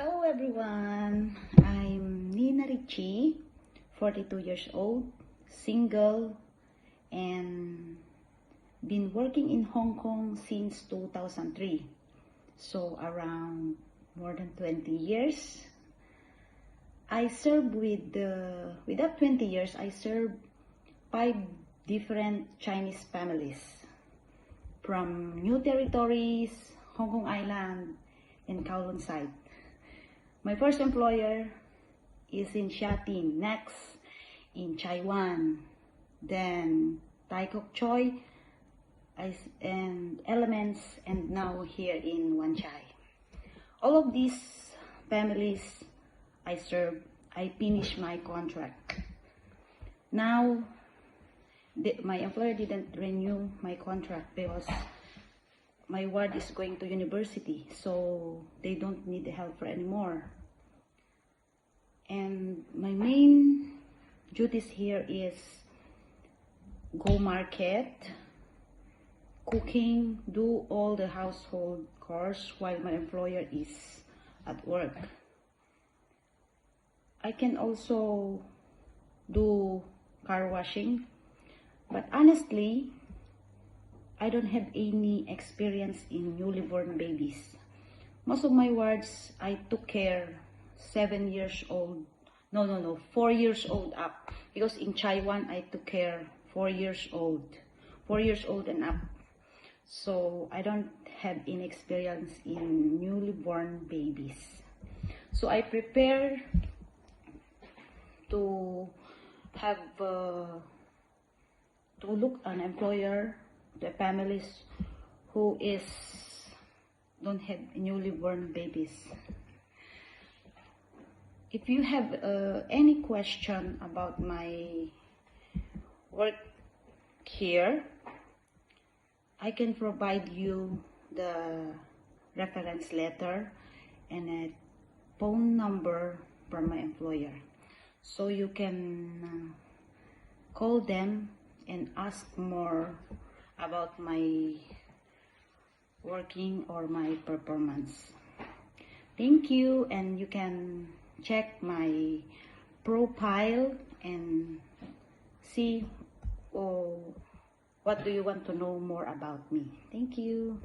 Hello everyone, I'm Nina Richie, 42 years old, single, and been working in Hong Kong since 2003. So around more than 20 years. I served with that 20 years, I served 5 different Chinese families from New Territories, Hong Kong Island, and Kowloon side. My first employer is in Sha Tin, next in Chai Wan, then Tai Kok Choi, and Elements, and now here in Wan Chai. All of these families I serve, I finished my contract. Now, my employer didn't renew my contract because my ward is going to university, so they don't need the helper anymore. And my main duties here is go market, cooking, do all the household chores while my employer is at work. I can also do car washing, but honestly, I don't have any experience in newly born babies. Most of my wards, I took care 7 years old. No, 4 years old up. Because in Chai Wan, I took care 4 years old. 4 years old and up. So I don't have any experience in newly born babies. So I prepare to have to look an employer, the families who don't have newly born babies. If you have any question about my work here, I can provide you the reference letter and a phone number from my employer, so you can call them and ask more about my working or my performance. Thank you, and you can check my profile and see what do you want to know more about me. Thank you.